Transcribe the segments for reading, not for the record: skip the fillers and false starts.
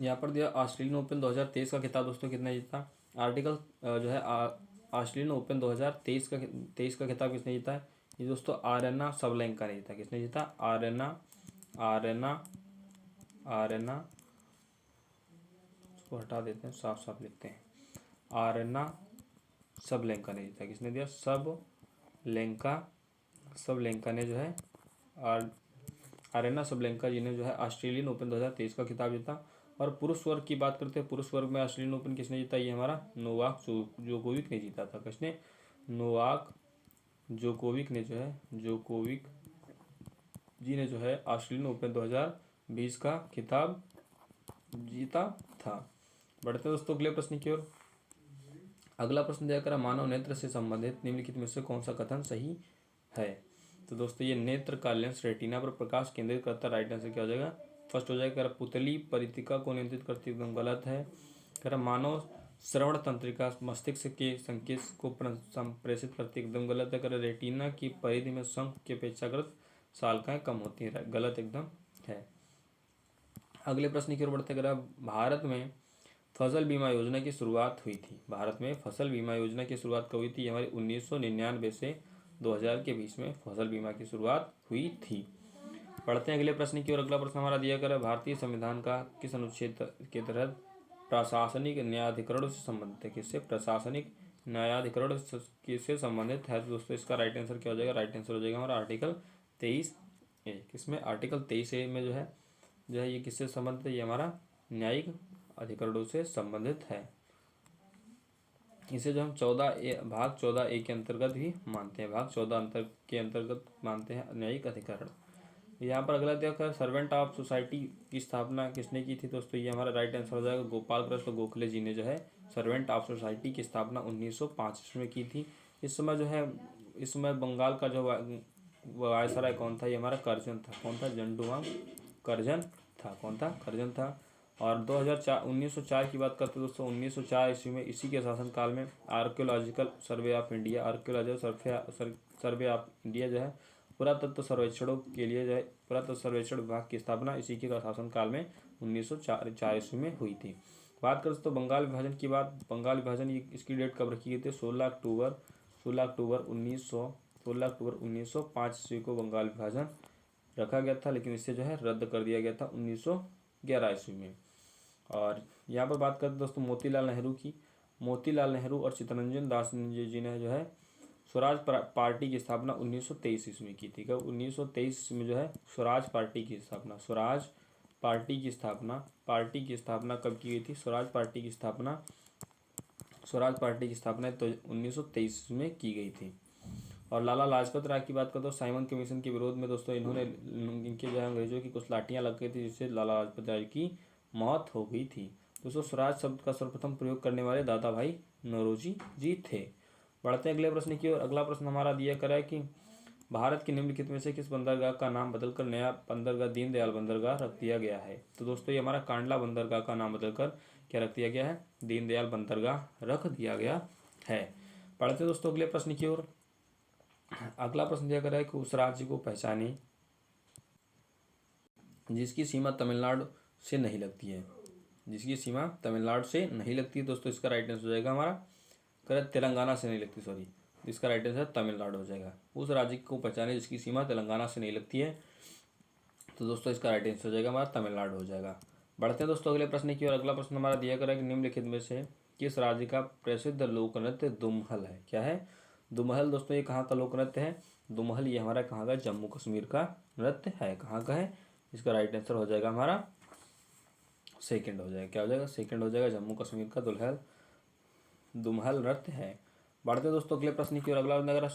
यहाँ पर दिया ऑस्ट्रेलियन ओपन 2023 का खिताब दोस्तों किसने जीता। आर्टिकल जो है ऑस्ट्रेलियन ओपन 2023 का खिताब किसने जीता है। ये दोस्तों आरेना सबलेंका ने जीता। किसने जीता। आरेना आरेना आरेना उसको हटा देते हैं, साफ साफ लिखते हैं। आरेना सबलेंका ने जीता। किसने दिया। सबलेंका ने जो है आरेना सबलेंका जी ने जो है ऑस्ट्रेलियन ओपन 2023 का खिताब जीता। और पुरुष वर्ग की बात करते हैं, पुरुष वर्ग में ऑस्ट्रेलियन ओपन किसने जीता। ये हमारा नोवाक जोकोविक ने जीता था। किसने। नोवाक जोकोविक ने जो है, जोकोविक जी ने जो है ऑस्ट्रेलियन ओपन 2020 का खिताब जीता था। बढ़ते दोस्तों अगले प्रश्न की ओर। अगला प्रश्न दिया करा मानव नेत्र से संबंधित निम्नलिखित में से कौन सा कथन सही है। तो दोस्तों ये नेत्र का लेंस रेटिना पर प्रकाश केंद्रित करता। राइट आंसर क्या हो जाएगा। फर्स्ट हो जाएगा पुतली परितिका को नियंत्रित करती, एकदम गलत है। कह मानव श्रवण तंत्रिका मस्तिष्क के संकेत को संप्रेषित करती, एकदम गलत है। कह रेटिना की परिधि में शंख की अपेक्षाकृत शालकाएं कम होती हैं, गलत एकदम है। अगले प्रश्न की ओर बढ़ते। कह भारत में फसल बीमा योजना की शुरुआत हुई थी। भारत में फसल बीमा योजना की शुरुआत कब हुई थी। हमारी 1999 से 2000 के बीच में फसल बीमा की शुरुआत हुई थी। पढ़ते हैं अगले प्रश्न की ओर। अगला प्रश्न हमारा दिया कर भारतीय संविधान का किस अनुच्छेद के तहत प्रशासनिक न्यायाधिकरण से संबंधित है। किससे। प्रशासनिक न्यायाधिकरण किससे संबंधित है। तो दोस्तों इसका राइट आंसर क्या हो जाएगा। राइट आंसर हो जाएगा हमारा आर्टिकल 23A। किसमें। आर्टिकल 23A में जो है ये किससे संबंधित है। ये हमारा न्यायिक अधिकरणों से संबंधित है। इसे जो हम भाग 14A के अंतर्गत भी मानते हैं। भाग 14 के अंतर्गत मानते हैं न्यायिक अधिकरण। यहाँ पर अगला देखा सर्वेंट ऑफ सोसाइटी की स्थापना किसने की थी। दोस्तों ये हमारा राइट आंसर हो जाएगा गोपाल कृष्ण गोखले जी ने जो है सर्वेंट ऑफ सोसाइटी की स्थापना 1905 में की थी। इस समय बंगाल का जो वायसराय कौन था। ये हमारा कर्जन था। कौन था। जंडुआंग कर्जन था। कौन था। कर्जन था। और 1904 की बात करते हैं दोस्तों। 1904 ईस्वी में इसी के शासनकाल में archaeological survey of India of India जो है पुरातत्व सर्वेक्षणों के लिए जो है पुरातत्व सर्वेक्षण विभाग की स्थापना इसी के शासनकाल में 1904 ईस्वी में हुई थी। बात करें तो बंगाल विभाजन की बात। बंगाल विभाजन इसकी डेट कब रखी गई थी। 16 अक्टूबर 1905 ईस्वी को बंगाल विभाजन रखा गया था, लेकिन इसे जो है रद्द कर दिया गया था 1911 ईस्वी में। और यहाँ पर बात करते दोस्तों मोतीलाल नेहरू की। मोतीलाल नेहरू और चित्तरंजन दास जी ने जो है स्वराज पार्टी की स्थापना 1923 ईस्वी में की थी। कब। 1923 में जो है स्वराज पार्टी की स्थापना कब की गई थी। स्वराज पार्टी की स्थापना तो 1923 में की गई थी। और लाला लाजपत राय की बात करें तो साइमन कमीशन के विरोध में दोस्तों इनके जो है अंग्रेजों की कुछ लाठियां लग गई थी, जिससे लाला लाजपत राय की मौत हो गई थी। दोस्तों स्वराज शब्द का सर्वप्रथम प्रयोग करने वाले दादा भाई नौरोजी जी थे। बढ़ते हैं अगले प्रश्न की ओर। अगला प्रश्न हमारा दिया करा है कि भारत के निम्नलिखित में से किस बंदरगाह का नाम बदलकर नया बंदरगाह दीनदयाल बंदरगाह रख दिया गया है। तो दोस्तों ये हमारा कांडला बंदरगाह का नाम बदलकर क्या रख दिया गया है। दीनदयाल बंदरगाह रख दिया गया है। पढ़ते दोस्तों अगले प्रश्न की ओर। अगला प्रश्न दिया करा है कि उस राज्य को पहचाने जिसकी सीमा तमिलनाडु से नहीं लगती है। दोस्तों इसका राइट आंसर हो जाएगा हमारा तेलंगाना से नहीं लगती, सॉरी, इसका राइट आंसर तमिलनाडु हो जाएगा। उस राज्य को पहचाने जिसकी सीमा तेलंगाना से नहीं लगती है, तो दोस्तों इसका राइट आंसर हो जाएगा हमारा तमिलनाडु हो जाएगा। बढ़ते हैं दोस्तों अगले प्रश्न की ओर। अगला प्रश्न हमारा दिया करा है कि निम्नलिखित में से किस राज्य का प्रसिद्ध लोक नृत्य दुमहल है। क्या है। दुमहल दोस्तों ये कहाँ का लोक नृत्य है। दुमहल ये हमारा कहाँ का जम्मू कश्मीर का नृत्य है। कहाँ का है। इसका राइट आंसर हो जाएगा हमारा सेकंड हो जाएगा। क्या हो जाएगा। सेकंड हो जाएगा। जम्मू कश्मीर का दुमहल नृत्य है। बढ़ते दोस्तों अगले प्रश्न की ओर। अगला अगर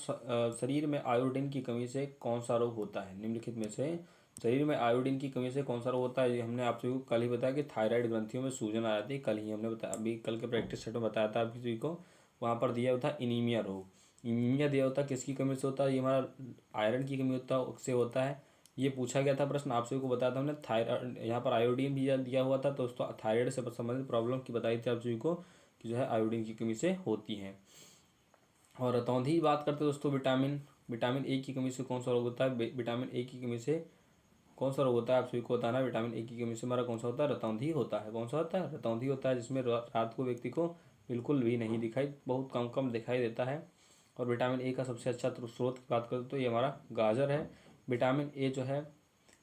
शरीर में आयोडीन की कमी से कौन सा रोग होता है। निम्नलिखित में से शरीर में आयोडीन की कमी से कौन सा रोग होता है। ये हमने आप सभी को कल ही बताया कि थायराइड ग्रंथियों में सूजन आ जाती है। कल ही हमने बताया, अभी कल के प्रैक्टिस सेट में बताया था आप सभी को। वहाँ पर दिया हुआ था इनीमिया रोग। इनीमिया दिया होता है किसकी कमी से होता है। ये हमारा आयरन की कमी से होता है। ये पूछा गया था प्रश्न, आप सभी को बताया था हमने। थायराइड यहाँ पर आयोडीन भी दिया हुआ था, तो दोस्तों थायराइड से संबंधित प्रॉब्लम की बताई थी आप सभी को कि जो है आयोडीन की कमी से होती है। और रतौंधी बात करते हैं दोस्तों विटामिन ए की कमी से कौन सा रोग होता है। विटामिन ए की कमी से कौन सा रोग होता है आप सभी को बताना। विटामिन ए की कमी से हमारा कौन सा होता है, रतौंधी होता है। कौन सा होता है, रतौंधी होता है, जिसमें रात को व्यक्ति को बिल्कुल भी नहीं दिखाई, बहुत कम कम दिखाई देता है। और विटामिन ए का सबसे अच्छा स्रोत की बात करें तो ये हमारा गाजर है। विटामिन ए जो है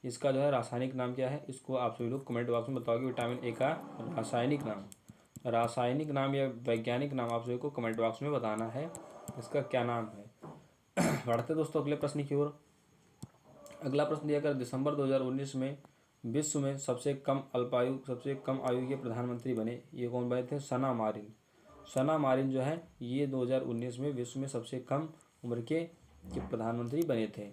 इसका जो है रासायनिक नाम क्या है, इसको आप सभी लोग कमेंट बॉक्स में बताओगे। विटामिन ए का रासायनिक नाम या वैज्ञानिक नाम आप सभी को कमेंट बॉक्स में बताना है, इसका क्या नाम है। बढ़ते दोस्तों अगले प्रश्न की ओर। अगला प्रश्न दिया कर दिसंबर 2019 में विश्व में सबसे कम आयु के प्रधानमंत्री बने, ये कौन बने थे, सना मारिन। सना मारिन जो है ये 2019 में विश्व में सबसे कम उम्र के प्रधानमंत्री बने थे।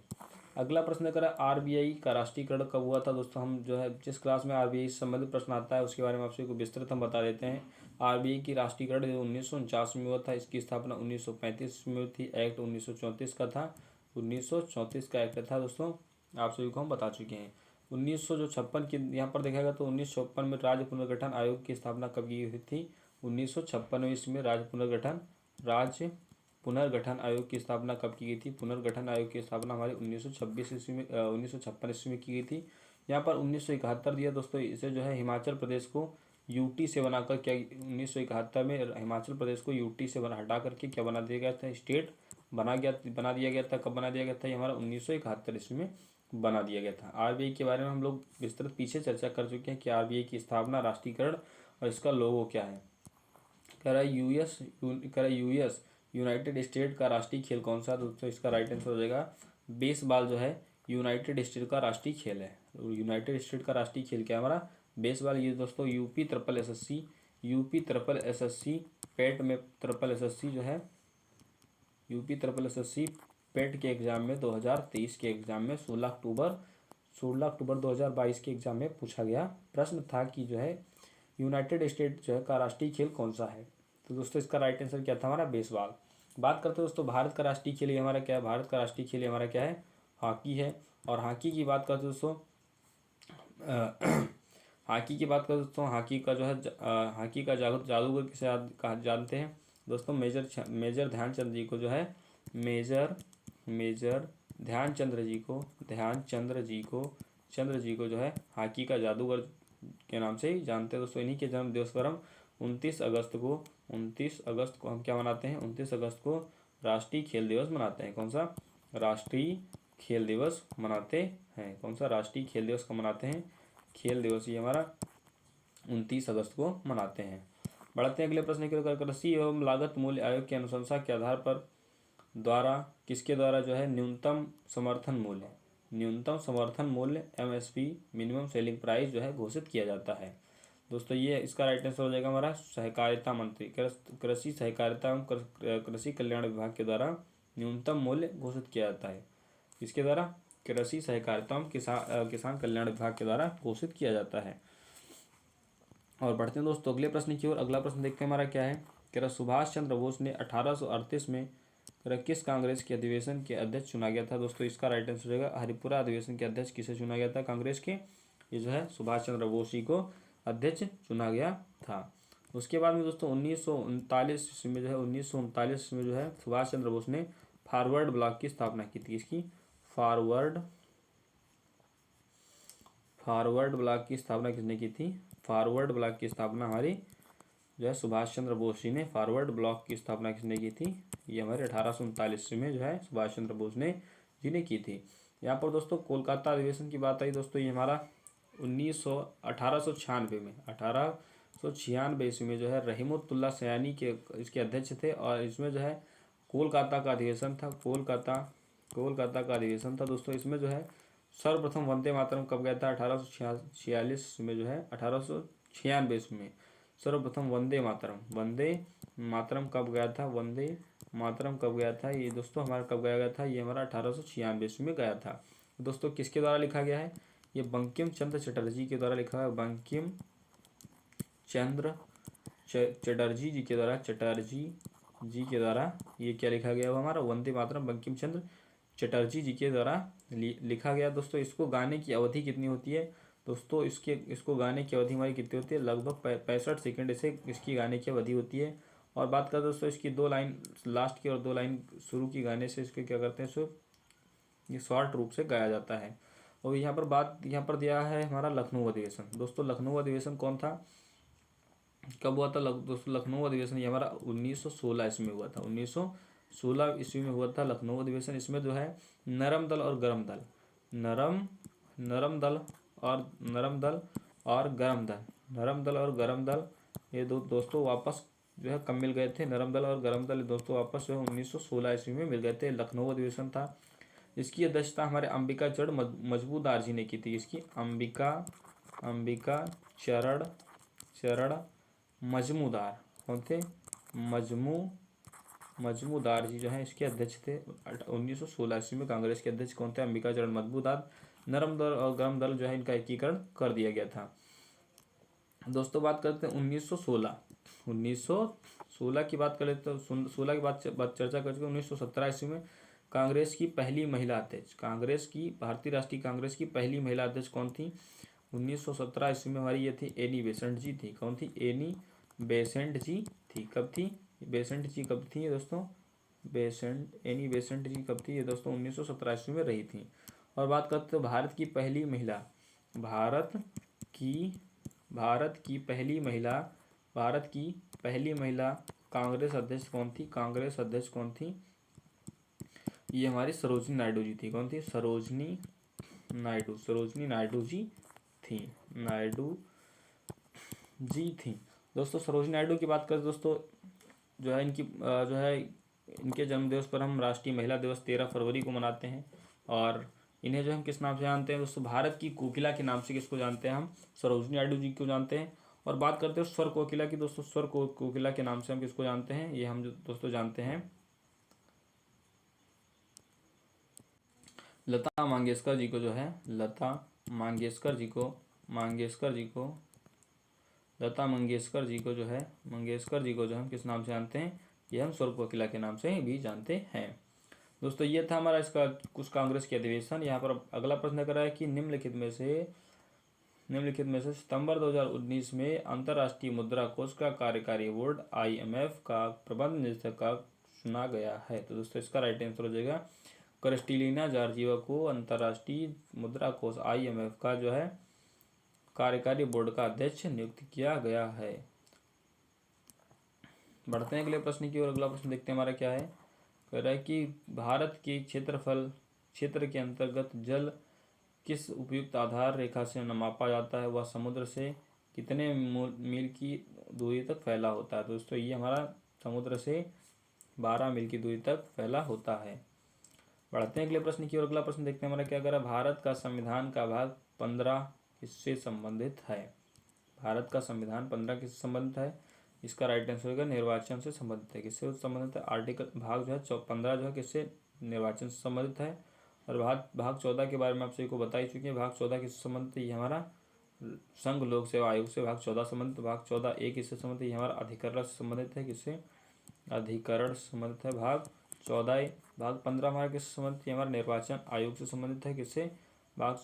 अगला प्रश्न करा आरबीआई का राष्ट्रीयकरण कब हुआ था। दोस्तों हम जो है जिस क्लास में आरबीआई से संबंधित प्रश्न आता है उसके बारे में आपसे को विस्तृत हम बता देते हैं। आरबीआई की राष्ट्रीयकरण 1949 में हुआ था। इसकी स्थापना 1935 में हुई थी। एक्ट 1934 का था, 1934 का एक्ट था दोस्तों, आप सभी को हम बता चुके हैं। 1956 की यहाँ पर देखा गया तो 1956 में राज्य पुनर्गठन आयोग की स्थापना कब की हुई थी। 1956 में इसमें राज्य पुनर्गठन आयोग की स्थापना कब की गई थी। पुनर्गठन आयोग की स्थापना हमारी 1956 ईस्वी में की गई थी। यहाँ पर 1971 दिया दोस्तों, इसे जो है हिमाचल प्रदेश को यूटी से बनाकर क्या 1971 में हिमाचल प्रदेश को यूटी से हटा करके क्या बना दिया गया था, स्टेट बना दिया गया था। कब बना दिया गया था, ये हमारा 1971 ईस्वी में बना दिया गया था। आरबीआई के बारे में हम लोग विस्तृत पीछे चर्चा कर चुके हैं कि आरबीआई की स्थापना, राष्ट्रीयकरण और इसका लोगो क्या है। कह रहा है यूएस यूनाइटेड स्टेट का राष्ट्रीय खेल कौन सा। दोस्तों इसका राइट आंसर हो जाएगा बेसबॉल जो है यूनाइटेड स्टेट का राष्ट्रीय खेल है। यूनाइटेड स्टेट का राष्ट्रीय खेल क्या है हमारा, बेसबॉल। ये दोस्तों यूपी ट्रिपल एसएससी पेट में जो है यूपी ट्रिपल एसएससी पेट के एग्जाम में 2023 के एग्जाम में 16 अक्टूबर 2022 के एग्जाम में पूछा गया प्रश्न था कि जो है यूनाइटेड स्टेट जो है का राष्ट्रीय खेल कौन सा है। तो दोस्तों इसका राइट आंसर क्या था हमारा, बेसबॉल। बात करते हैं दोस्तों भारत का राष्ट्रीय खेल हमारा क्या है। भारत का राष्ट्रीय खेल हमारा क्या है, हॉकी है। और हॉकी की बात करते हैं दोस्तों हॉकी का जो है हॉकी का जादूगर किसे जानते हैं दोस्तों, मेजर ध्यानचंद जी को जो है मेजर ध्यानचंद जी को जो है हॉकी का जादूगर के नाम से ही जानते हैं दोस्तों। इन्हीं के जन्म दिवस पर हम 29 अगस्त को हम क्या मनाते हैं, 29 अगस्त को राष्ट्रीय खेल दिवस मनाते हैं। कौन सा राष्ट्रीय खेल दिवस मनाते हैं, कौन सा राष्ट्रीय खेल दिवस को मनाते हैं, खेल दिवस ये हमारा 29 अगस्त को मनाते हैं। बढ़ते हैं अगले प्रश्न की ओर। कृषि एवं लागत मूल्य आयोग की अनुशंसा के आधार पर किसके द्वारा जो है न्यूनतम समर्थन मूल्य एमएसपी मिनिमम सेलिंग प्राइस जो है घोषित किया जाता है। दोस्तों ये इसका राइट आंसर हो जाएगा हमारा सहकारिता मंत्री, कृषि सहकारिता एवं कृषि कल्याण विभाग के द्वारा न्यूनतम मूल्य घोषित किया जाता है। किसके द्वारा, कृषि सहकारिता एवं किसान कल्याण विभाग के द्वारा घोषित किया जाता है। और बढ़ते हैं दोस्तों अगले प्रश्न की ओर। अगला प्रश्न देखते हैं हमारा क्या है। कह रहा सुभाष चंद्र बोस ने 1838 में किस कांग्रेस के अधिवेशन के अध्यक्ष चुना गया था। दोस्तों इसका राइट आंसर रहेगा हरिपुरा अधिवेशन के अध्यक्ष किसे चुना गया था, कांग्रेस के, ये जो है सुभाष चंद्र बोस जी को अध्यक्ष चुना गया था। उसके बाद में दोस्तों 1939 में जो है सुभाष चंद्र बोस ने फॉरवर्ड ब्लॉक की स्थापना की थी। इसकी फॉरवर्ड ब्लॉक की स्थापना किसने की थी, फॉरवर्ड ब्लॉक की स्थापना हमारी जो है सुभाष चंद्र बोस जी ने फॉरवर्ड ब्लॉक की स्थापना किसने की थी, ये हमारे 1839 में जो है सुभाष चंद्र बोस ने जी ने की थी। यहाँ पर दोस्तों कोलकाता अधिवेशन की बात आई दोस्तों, ये हमारा 1896 ईस्वी में जो है रहीमुतुल्लाह सयानी के इसके अध्यक्ष थे। और इसमें जो है कोलकाता का अधिवेशन था, कोलकाता का अधिवेशन था दोस्तों। इसमें जो है सर्वप्रथम वंदे मातरम कब गया था, 1846 में जो है 1896 ईस्वी में सर्वप्रथम वंदे मातरम कब गया था, ये दोस्तों हमारा कब गाया गया था, ये हमारा 1896 में गया था। दोस्तों किसके द्वारा लिखा गया है, ये बंकिम चंद्र चटर्जी के द्वारा लिखा है, बंकिम चंद्र चटर्जी जी के द्वारा ये क्या लिखा गया, वो हमारा वंदे मातरम बंकिम चंद्र चटर्जी जी के द्वारा लिखा गया। दोस्तों इसको गाने की अवधि कितनी होती है दोस्तों, इसको गाने की अवधि हमारी कितनी होती है, लगभग 65 सेकंड से इसकी गाने की अवधि होती है। और बात करें दोस्तों इसकी 2 लाइन लास्ट की और 2 लाइन शुरू की गाने से इसके क्या करते हैं, सो ये शॉर्ट रूप से गाया जाता है। और यहाँ पर बात यहाँ पर दिया है हमारा लखनऊ अधिवेशन। दोस्तों लखनऊ अधिवेशन कौन था, कब हुआ था दोस्तों लखनऊ अधिवेशन? ये हमारा 1916 ईस्वी में हुआ था। 1916 ईस्वी में हुआ था लखनऊ अधिवेशन। इसमें जो है नरम दल और गरम दल, नरम दल और गरम दल ये दोस्तों वापस जो है कब मिल गए थे? नरम दल और गरम दल दोस्तों वापस जो है 1916 ईस्वी में मिल गए थे। लखनऊ अधिवेशन था। इसकी अध्यक्षता हमारे अंबिका चरण मजमूदार जी ने की थी। इसकी अंबिका चरण मजमूदार कौन थे? मजमूदार जी जो है इसके अध्यक्ष थे। 1916 ईस्वी में कांग्रेस के अध्यक्ष कौन थे? अंबिका चरण मजमूदार। नरम दल और गरम दल जो है इनका एकीकरण कर दिया गया था। दोस्तों बात करते हैं 1916 की बात कर लेते हैं। 16 की बात चर्चा कर चुके। 1917 ईस्वी में कांग्रेस की पहली महिला अध्यक्ष, भारतीय राष्ट्रीय कांग्रेस की पहली महिला अध्यक्ष कौन थी? 1917 ईस्वी में हमारी ये थी एनी बेसेंट जी थी। कौन थी? एनी बेसेंट जी थी। कब थी बेसेंट जी? कब थी दोस्तों? एनी बेसेंट जी कब थी? ये दोस्तों 1917 ईस्वी में रही थी। और बात करते हैं भारत की पहली महिला कांग्रेस अध्यक्ष कौन थी? ये हमारी सरोजिनी नायडू जी थी। कौन थी? सरोजिनी नायडू जी थी। दोस्तों सरोजिनी नायडू की बात करें दोस्तों, जो है इनके जन्म दिवस पर हम राष्ट्रीय महिला दिवस 13 फरवरी को मनाते हैं। और इन्हें जो हम किस नाम से जानते हैं दोस्तों? भारत की कोकिला के नाम से किसको जानते हैं हम? सरोजिनी नायडू जी को जानते हैं। और बात करते हैं स्वर कोकिला की। दोस्तों स्वर कोकिला के नाम से हम किसको जानते हैं? ये हम दोस्तों जानते हैं लता मंगेशकर जी को। जो है लता मंगेशकर जी को जो हम किस नाम से जानते हैं? ये हम स्वर कोकिला के नाम से भी जानते हैं। दोस्तों ये था हमारा इसका कुछ कांग्रेस के अधिवेशन। यहाँ पर अगला प्रश्न कर रहा है कि निम्नलिखित में से सितंबर 2019 में अंतर्राष्ट्रीय मुद्रा कोष का कार्यकारी बोर्ड IMF का प्रबंध निदेशक चुना गया है। तो दोस्तों इसका राइट आंसर हो जाएगा क्रिस्टलिना जॉर्जिवा को अंतर्राष्ट्रीय मुद्रा कोष IMF का जो है कार्यकारी बोर्ड का अध्यक्ष नियुक्त किया गया है। बढ़ते हैं अगले प्रश्न की ओर। अगला प्रश्न देखते हैं हमारा क्या है। कह रहा है कि भारत के क्षेत्र के अंतर्गत जल किस उपयुक्त आधार रेखा से मापा जाता है? वह समुद्र से कितने मील की दूरी तक फैला होता है? दोस्तों ये हमारा समुद्र से 12 मील की दूरी तक फैला होता है। बढ़ते हैं अगले प्रश्न की ओर। अगला प्रश्न देखते हैं हमारा क्या कह रहा है। भारत का संविधान का भाग 15 किससे संबंधित है? भारत का संविधान 15 किससे संबंधित है? इसका राइट आंसर होगा निर्वाचन से संबंधित है। किससे संबंधित है? आर्टिकल भाग जो है 15 जो है किससे? निर्वाचन से संबंधित है। और भाग 14 के बारे में आप सभी को बता ही चुके हैं। भाग 14 किससे संबंधित है? ये हमारा संघ लोक सेवा आयोग से भाग 14 संबंधित। भाग 14A किससे संबंधित है? ये हमारा अधिकरण से संबंधित है। किससे? अधिकरण से संबंधित है भाग 14A। भाग 15 हमारा किससे संबंधित है? हमारा निर्वाचन आयोग से संबंधित है। किससे? भाग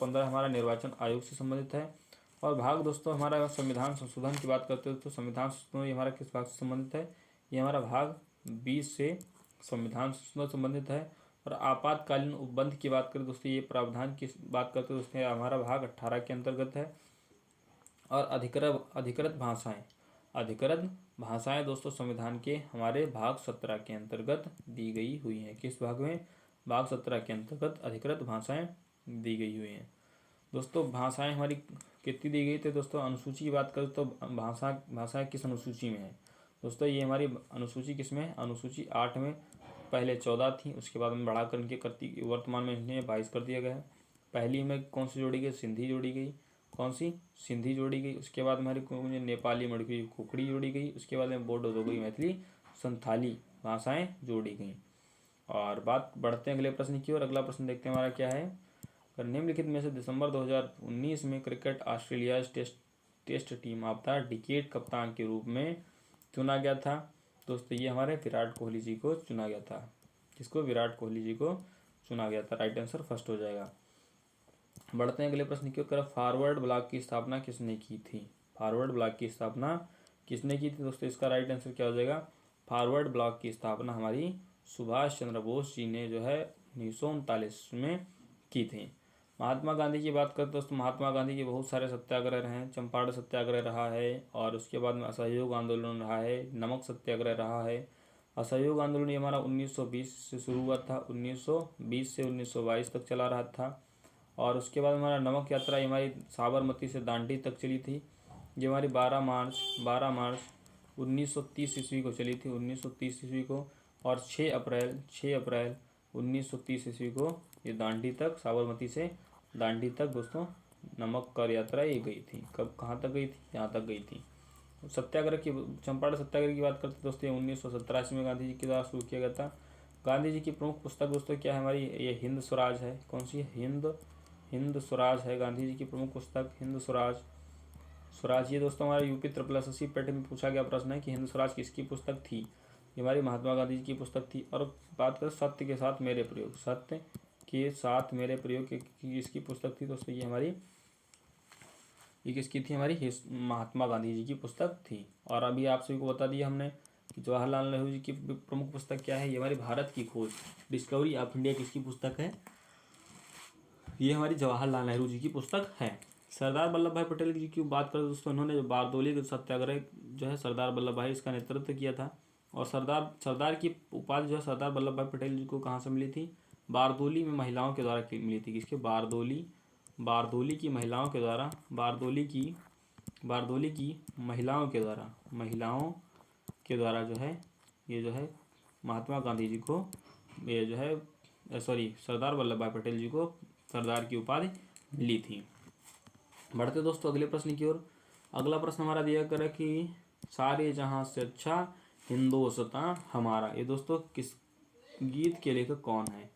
15 हमारा निर्वाचन आयोग से संबंधित है। और भाग दोस्तों हमारा संविधान संशोधन की बात करते हैं तो संविधान संशोधन ये हमारा किस भाग से संबंधित है? ये हमारा भाग 20 से संविधान संशोधन संबंधित है। और आपातकालीन उपबंध की बात करें दोस्तों, ये प्रावधान की बात करते हैं दोस्तों हमारा भाग 18 के अंतर्गत है। और अधिकृत भाषाएं दोस्तों संविधान के हमारे भाग 17 के अंतर्गत दी गई हुई हैं। किस भाग में? भाग 17 के अंतर्गत अधिकृत भाषाएं दी गई हुई हैं। दोस्तों भाषाएं हमारी कितनी दी गई थी? दोस्तों अनुसूची की बात करें तो भाषाएं किस अनुसूची में है? दोस्तों ये हमारी अनुसूची किस में है? अनुसूची 8 में। पहले 14 थी, उसके बाद में बढ़ा कर वर्तमान में इन्हें 22 कर दिया गया है। पहली में कौन सी जोड़ी गई? सिंधी जोड़ी गई। कौन सी? सिंधी जोड़ी गई। उसके बाद हमारी नेपाली, मणिपुरी, कुकड़ी जोड़ी गई। उसके बाद में बोडो, दोगई, मैथिली, संथाली भाषाएं जोड़ी गई। और बात बढ़ते हैं अगले प्रश्न की ओर। अगला प्रश्न देखते हैं हमारा क्या है। निम्नलिखित में से दिसंबर 2019 में cricket Australia test team of the decade कप्तान के रूप में चुना गया था? दोस्तों ये हमारे विराट कोहली जी को चुना गया था। किसको? विराट कोहली जी को चुना गया था। राइट आंसर फर्स्ट हो जाएगा। बढ़ते हैं अगले प्रश्न की ओर। फॉरवर्ड ब्लॉक की स्थापना किसने की थी? फॉरवर्ड ब्लॉक की स्थापना किसने की थी दोस्तों? इसका राइट आंसर क्या हो जाएगा? फॉरवर्ड ब्लॉक की स्थापना हमारी सुभाष चंद्र बोस जी ने जो है 1939 में की थी। महात्मा गांधी की बात करते दोस्तों, महात्मा गांधी के बहुत सारे सत्याग्रह रहे हैं। चंपारण सत्याग्रह रहा है, और उसके बाद में असहयोग आंदोलन रहा है, नमक सत्याग्रह रहा है। असहयोग आंदोलन ये हमारा 1920 से शुरू हुआ था, 1920 से 1922 तक चला रहा था। और उसके बाद हमारा नमक यात्रा ये हमारी साबरमती से दांडी तक चली थी। ये हमारी 12 मार्च 1930 ईस्वी को चली थी, 1930 ईस्वी को। और 6 अप्रैल 1930 ईस्वी को ये दांडी तक, साबरमती से दांडी तक दोस्तों नमक कर यात्रा ये गई थी। कब कहाँ तक गई थी? यहाँ तक गई थी। सत्याग्रह की, चंपारण सत्याग्रह की बात करते दोस्तों, 1987 में गांधी जी के द्वारा शुरू किया गया था। गांधी जी की प्रमुख पुस्तक दोस्तों क्या है हमारी? ये हिंद स्वराज है। कौन सी? हिंद स्वराज है गांधी जी की प्रमुख पुस्तक, हिंद स्वराज। ये दोस्तों हमारे यूपी SSSC पैटर्न में पूछा गया प्रश्न है कि हिंद स्वराज किसकी पुस्तक थी? ये हमारी महात्मा गांधी जी की पुस्तक थी। और बात करें सत्य के साथ मेरे प्रयोग, सत्य के साथ मेरे प्रयोग की किसकी पुस्तक थी दोस्तों? ये किसकी थी? हमारी महात्मा गांधी जी की पुस्तक थी। और अभी आप सभी को बता दिया हमने कि जवाहरलाल नेहरू जी की प्रमुख पुस्तक क्या है? ये हमारी भारत की खोज, डिस्कवरी ऑफ इंडिया किसकी पुस्तक है? ये हमारी जवाहरलाल नेहरू जी की पुस्तक है। सरदार वल्लभ भाई पटेल जी की बात करें दोस्तों, उन्होंने जो बारदोली सत्याग्रह जो है सरदार वल्लभ भाई इसका नेतृत्व किया था। और सरदार की उपाधि जो है सरदार वल्लभ भाई पटेल जी को कहाँ से मिली थी? बारदोली में महिलाओं के द्वारा मिली थी। किसके? बारदोली की महिलाओं के द्वारा, बारदोली की महिलाओं के द्वारा जो है ये जो है महात्मा गांधी जी को ये जो है सरदार वल्लभ भाई पटेल जी को सरदार की उपाधि मिली थी। बढ़ते दोस्तों अगले प्रश्न की ओर। अगला प्रश्न हमारा दिया कर कि सारे जहां से अच्छा हिंदुस्तान हमारा, ये दोस्तों किस गीत के लेखक कौन है?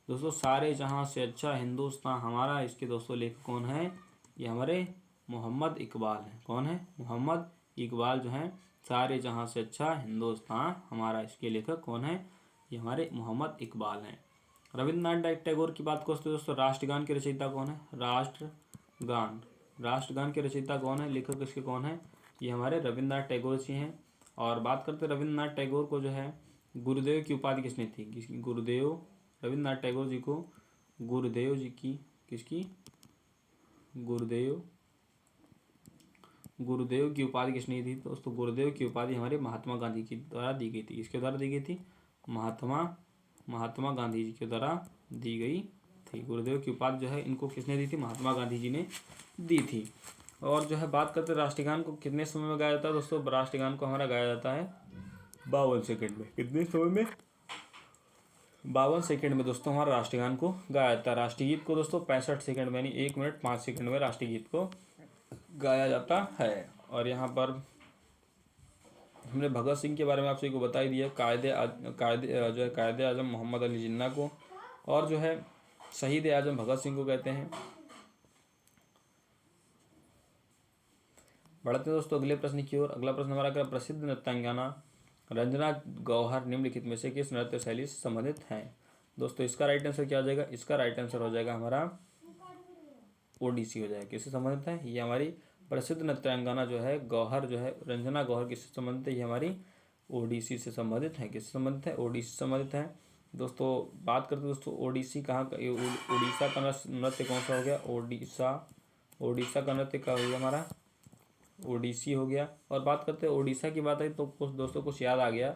दोस्तों सारे जहां से अच्छा हिंदुस्तान हमारा, इसके दोस्तों लेखक कौन है? ये हमारे मोहम्मद इकबाल हैं। कौन है? मोहम्मद इकबाल जो हैं सारे जहां से अच्छा हिंदुस्तान हमारा, इसके लेखक कौन है? ये हमारे मोहम्मद इकबाल हैं। रविन्द्रनाथ टैगोर की बात करते दोस्तों, राष्ट्रगान के रचयिता कौन है? राष्ट्रगान के रचयिता कौन है? लेखक इसके कौन है? ये हमारे रविन्द्रनाथ टैगोर जी हैं। और बात करते रविन्द्रनाथ टैगोर को जो है गुरुदेव की उपाधि किसने थी? रविन्द्रनाथ टैगोर जी को गुरुदेव जी की किसकी? गुरुदेव की उपाधि किसने दी थी दोस्तों? गुरुदेव की उपाधि हमारे महात्मा गांधी के द्वारा दी गई थी। इसके द्वारा दी गई थी? महात्मा गांधी जी के द्वारा दी गई थी। गुरुदेव की उपाधि जो है इनको किसने दी थी? महात्मा गांधी जी ने दी थी। और जो है बात करते राष्ट्रगान को कितने समय में गाया जाता है दोस्तों? राष्ट्रगान को हमारा गाया जाता है 52 सेकंड में। कितने समय में? 52 सेकंड में दोस्तों हमारा राष्ट्रगान को गाया जाता है। राष्ट्रगीत को दोस्तों 65 सेकंड में, यानी 1 मिनट 5 सेकंड में राष्ट्रगीत को गाया जाता है। और यहाँ पर हमने भगत सिंह के बारे में आप सभी को बता ही दिया, कायदे आजम मोहम्मद अली जिन्ना को, और जो है शहीद आजम भगत सिंह को कहते हैं। बढ़ते दोस्तों अगले प्रश्न की ओर। अगला प्रश्न हमारा क्या? प्रसिद्ध नृत्यांगना रंजना गौहर निम्नलिखित में से किस नृत्य शैली से संबंधित हैं? दोस्तों इसका राइट आंसर क्या हो जाएगा? इसका राइट आंसर हो जाएगा हमारा ओडिसी हो जाएगा। किससे संबंधित है? ये हमारी प्रसिद्ध नृत्यांगना जो है गौहर, जो है रंजना गौहर, किससे संबंधित है? ये हमारी ओडिसी से संबंधित है। किससे संबंधित है? ओडिसी से संबंधित है। दोस्तों बात करते दोस्तों ओडिसी कहाँ का, उड़ीसा का नृत्य कौन सा हो गया? ओडिशा का नृत्य का हो गया हमारा ओडिसी हो गया। और बात करते हैं ओडिशा की बात है तो कुछ दोस्तों कुछ याद आ गया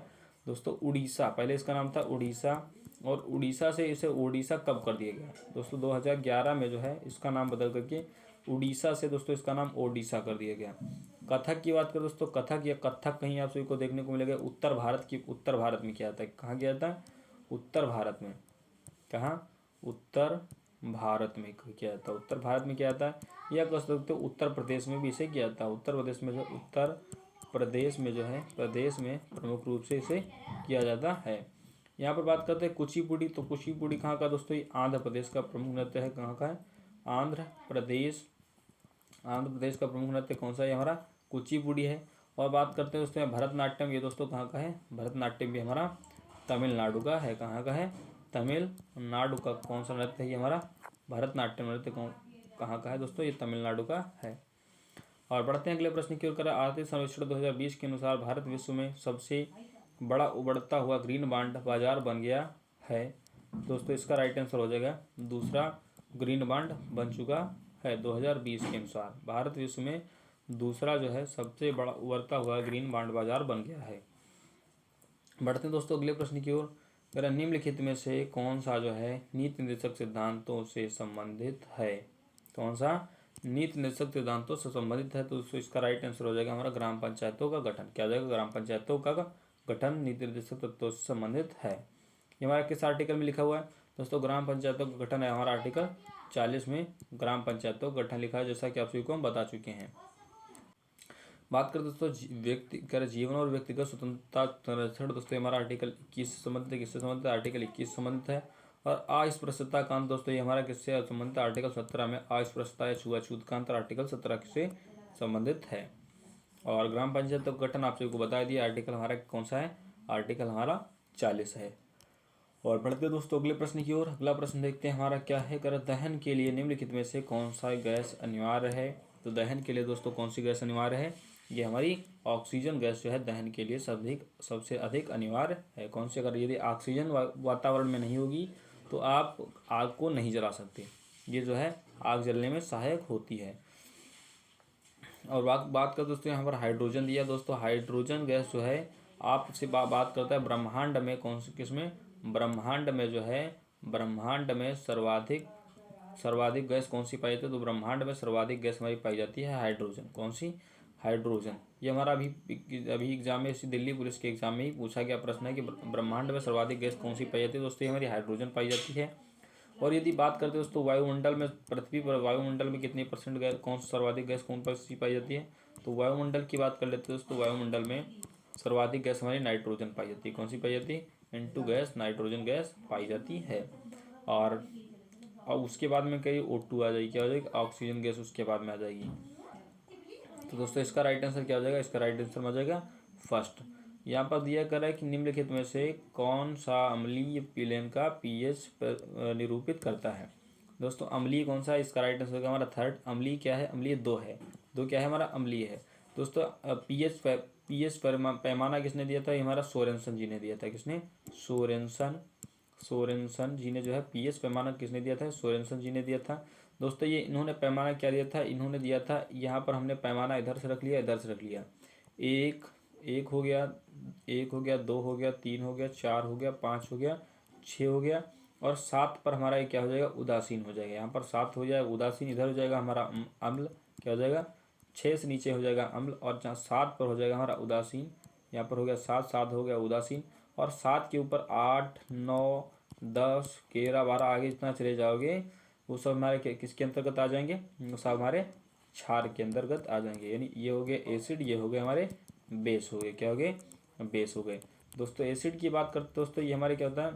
दोस्तों। उड़ीसा पहले इसका नाम था उड़ीसा, और उड़ीसा से इसे ओडिशा कब कर दिया गया दोस्तों? 2011 में जो है इसका नाम बदल करके उड़ीसा से दोस्तों इसका नाम ओडिशा कर दिया गया। कथक की बात करें दोस्तों, कथक या कथक कहीं आप सभी को देखने को मिलेगा उत्तर भारत में किया जाता है। कहाँ किया जाता है? उत्तर भारत में। कहाँ? उत्तर भारत में किया जाता है। उत्तर भारत में किया जाता है, या कह सकते हो उत्तर प्रदेश में भी इसे किया जाता है। उत्तर प्रदेश में प्रमुख रूप से इसे किया जाता है। यहाँ पर बात करते हैं कुचिपुड़ी, तो कुचिपुड़ी कहाँ का दोस्तों? ये आंध्र प्रदेश का प्रमुख नृत्य है। कहाँ का है? आंध्र प्रदेश का प्रमुख नृत्य कौन सा है? हमारा कुचिपुड़ी है। और बात करते हैं दोस्तों भरतनाट्यम, ये दोस्तों कहाँ का है? भरतनाट्यम भी हमारा तमिलनाडु का है। कहाँ का है? तमिलनाडु का। कौन सा नृत्य है ये हमारा? भरतनाट्यम नृत्य कहाँ का है दोस्तों? ये तमिलनाडु का है। और बढ़ते हैं अगले प्रश्न की ओर। करें आर्थिक सर्वेक्षण 2020 के अनुसार भारत विश्व में सबसे बड़ा उभरता हुआ ग्रीन बॉन्ड बाजार बन गया है। दोस्तों इसका राइट आंसर हो जाएगा दूसरा, ग्रीन बॉन्ड बन चुका है 2020 के अनुसार। भारत विश्व में दूसरा जो है सबसे बड़ा उभरता हुआ ग्रीन बॉन्ड बाजार बन गया है। बढ़ते हैं दोस्तों अगले प्रश्न की ओर। अगर निम्नलिखित में से कौन सा जो है नीति निर्देशक सिद्धांतों से संबंधित है, कौन सा नीति निर्देशक सिद्धांतों से संबंधित है, तो इसका राइट आंसर हो जाएगा हमारा ग्राम पंचायतों का गठन। क्या हो जाएगा? ग्राम पंचायतों का गठन नीति निर्देशक तत्वों से संबंधित है। ये हमारा किस आर्टिकल में लिखा हुआ है दोस्तों? ग्राम पंचायतों का गठन है हमारा आर्टिकल 40 में ग्राम पंचायतों का गठन लिखा है, जैसा कि आप सभी को हम बता चुके हैं। बात करें दोस्तों जीवन और व्यक्तिगत स्वतंत्रता संरक्षण, दोस्तों हमारा आर्टिकल 21 से संबंधित है। किससे संबंधित है? आर्टिकल 21 से संबंधित है। और अस्पृश्यता कांत दोस्तों ये हमारा किससे संबंधित है? आर्टिकल 17 में अस्पृश्यता या छुआछूत कांत आर्टिकल 17 से संबंधित है। और ग्राम पंचायत का गठन आप सभी को बता दिया, आर्टिकल हमारा कौन सा है? आर्टिकल हमारा 40 है। और बढ़ते दोस्तों अगले प्रश्न की ओर। अगला प्रश्न देखते हैं हमारा क्या है। कर दहन के लिए निम्नलिखित में से कौन सा गैस अनिवार्य है? तो दहन के लिए दोस्तों कौन सी गैस अनिवार्य है? ये हमारी ऑक्सीजन गैस जो है दहन के लिए सबसे अधिक अनिवार्य है। कौन सी? अगर यदि ऑक्सीजन वातावरण में नहीं होगी तो आप आग को नहीं जला सकते। ये जो है आग जलने में सहायक होती है। और बात कर दोस्तों यहाँ पर हाइड्रोजन दिया। दोस्तों हाइड्रोजन गैस जो है आपसे बात करता है ब्रह्मांड में कौन सी, किसमें? ब्रह्मांड में जो है ब्रह्मांड में सर्वाधिक गैस कौन सी पाई जाती है? तो ब्रह्मांड में सर्वाधिक गैस हमारी पाई जाती है हाइड्रोजन। कौन सी? हाइड्रोजन। ये हमारा अभी एग्जाम में, इसी दिल्ली पुलिस के एग्जाम में ही पूछा गया प्रश्न है कि ब्रह्मांड में सर्वाधिक गैस कौन सी पाई जाती है? दोस्तों ये हमारी हाइड्रोजन पाई जाती है। और यदि बात करते हैं दोस्तों वायुमंडल में, पृथ्वी पर वायुमंडल में कितनी परसेंट गैस, कौन सर्वाधिक गैस कौन सी पाई जाती है? तो वायुमंडल की बात कर लेते हैं दोस्तों। वायुमंडल में सर्वाधिक गैस हमारी नाइट्रोजन पाई जाती है। कौन सी पाई जाती है? N2 गैस, नाइट्रोजन गैस पाई जाती है। और उसके बाद में कई O2 आ जाएगी। क्या हो जाएगी? ऑक्सीजन गैस उसके बाद में आ जाएगी। तो दोस्तों इसका राइट आंसर क्या हो जाएगा? इसका राइट आंसर हो जाएगा फर्स्ट। यहाँ पर दिया कर है कि निम्नलिखित में से कौन सा अम्लीय विलेन का पीएच निरूपित करता है? दोस्तों अम्लीय कौन सा है? इसका राइट आंसर होगा हमारा थर्ड। अम्लीय क्या है? अम्लीय 2 है। 2 क्या है हमारा? अम्लीय है। दोस्तों पीएच पैमाना किसने दिया था? ये हमारा सोरेनसन जी ने दिया था। किसने? सोरेनसन जी ने जो है पीएच पैमाना किसने दिया था? सोरेनसन जी ने दिया था। दोस्तों ये इन्होंने पैमाना क्या दिया था? इन्होंने दिया था, यहाँ पर हमने पैमाना इधर से रख लिया, इधर से रख लिया। एक हो गया, 2 हो गया, 3 हो गया, 4 हो गया, 5 हो गया, 6 हो गया, और 7 पर हमारा ये क्या हो जाएगा? उदासीन हो जाएगा। यहाँ पर 7 हो जाएगा उदासीन, इधर हो जाएगा हमारा अम्ल। क्या हो जाएगा? 6 से नीचे हो जाएगा अम्ल, और जहाँ 7 पर हो जाएगा हमारा उदासीन। यहाँ पर हो गया 7 हो गया उदासीन, और 7 के ऊपर 8, 9, 10, 11, 12 आगे जितना चले जाओगे वो सब हमारे किसके अंतर्गत आ जाएंगे? वो सब हमारे क्षार के अंतर्गत आ जाएंगे। यानी ये हो गए एसिड, ये हो गए हमारे बेस हो गए। क्या हो गए? बेस हो गए। दोस्तों एसिड की बात करते दोस्तों ये हमारे क्या होता है?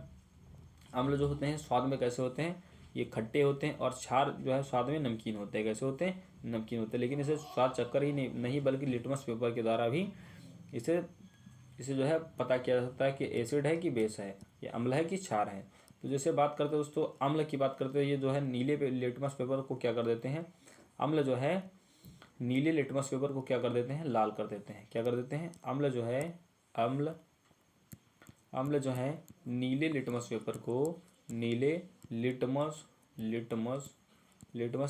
अम्ल जो होते हैं स्वाद में कैसे होते हैं? ये खट्टे होते हैं, और क्षार जो है स्वाद में नमकीन होते हैं। कैसे होते हैं? नमकीन होते हैं। लेकिन इसे स्वाद चक्कर ही नहीं बल्कि लिटमस पेपर के द्वारा भी इसे जो है पता किया जा सकता है कि एसिड है कि बेस है, ये अम्ल है कि क्षार है। तो जैसे बात करते हैं दोस्तों अम्ल की बात करते हैं, ये जो है नीले लिटमस पेपर को क्या कर देते हैं? अम्ल जो है नीले लिटमस पेपर को क्या कर देते हैं? लाल कर देते हैं। क्या कर देते हैं? अम्ल जो है नीले लिटमस पेपर को, नीले लिटमस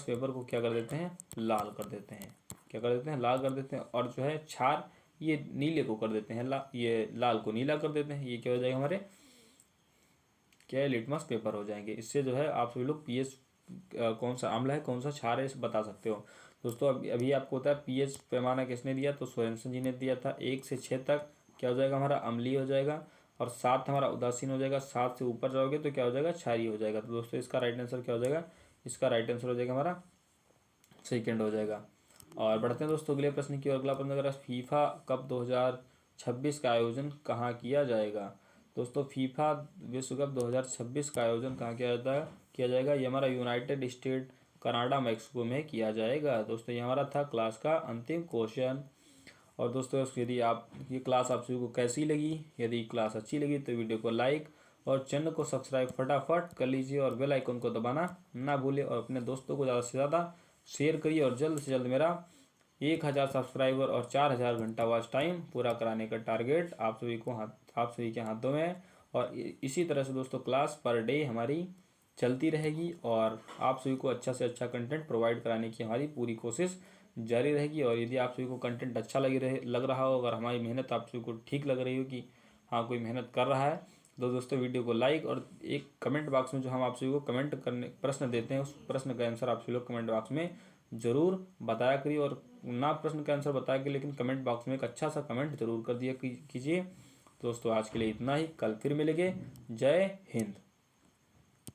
पेपर को क्या कर देते हैं? लाल कर देते हैं। क्या कर देते हैं? लाल कर देते हैं। और जो है क्षार ये नीले को कर देते हैं, ये लाल को नीला कर देते हैं। ये क्या हो जाएगा हमारे? क्या लिटमस पेपर हो जाएंगे। इससे जो है आप सभी लोग पीएच कौन सा अम्ल है कौन सा क्षार है इसे बता सकते हो। दोस्तों अभी आपको होता है पीएच पैमाना किसने दिया? तो सोरेनसन जी ने दिया था। 1 से 6 तक क्या हो जाएगा हमारा? अम्लीय हो जाएगा, और 7 हमारा उदासीन हो जाएगा। 7 से ऊपर जाओगे तो क्या हो जाएगा? क्षारीय हो जाएगा। तो दोस्तों इसका राइट आंसर क्या हो जाएगा? इसका राइट आंसर हो जाएगा हमारा सेकेंड हो जाएगा। और बढ़ते हैं दोस्तों अगले प्रश्न की ओर। अगला प्रश्न अगर फीफा कप 2026 का आयोजन कहाँ किया जाएगा? दोस्तों फीफा विश्व कप 2026 का आयोजन कहाँ किया जाएगा? ये हमारा यूनाइटेड स्टेट कनाडा मैक्सिको में किया जाएगा। दोस्तों ये हमारा था क्लास का अंतिम क्वेश्चन। और दोस्तों यदि आप ये क्लास आप सभी को कैसी लगी, यदि क्लास अच्छी लगी तो वीडियो को लाइक और चैनल को सब्सक्राइब फटाफट कर लीजिए, और बेल आइकन को दबाना ना भूलिए, और अपने दोस्तों को ज़्यादा से ज़्यादा शेयर करिए। और जल्द से जल्द मेरा 1000 सब्सक्राइबर और 4000 घंटा वॉच टाइम पूरा कराने का टारगेट आप सभी के हाथों में है। और इसी तरह से दोस्तों क्लास पर डे हमारी चलती रहेगी और आप सभी को अच्छा से अच्छा कंटेंट प्रोवाइड कराने की हमारी पूरी कोशिश जारी रहेगी। और यदि आप सभी को कंटेंट अच्छा लग रहा हो, अगर हमारी मेहनत आप सभी को ठीक लग रही हो कि हाँ कोई मेहनत कर रहा है, तो दोस्तों वीडियो को लाइक और एक कमेंट बॉक्स में जो हम आप सभी को कमेंट करने प्रश्न देते हैं उस प्रश्न का आंसर आप सभी लोग कमेंट बॉक्स में ज़रूर बताया करिए। और ना प्रश्न का आंसर बताया करिए, लेकिन कमेंट बॉक्स में एक अच्छा सा कमेंट जरूर कर दिया कीजिए। दोस्तों आज के लिए इतना ही, कल फिर मिलेंगे। जय हिंद।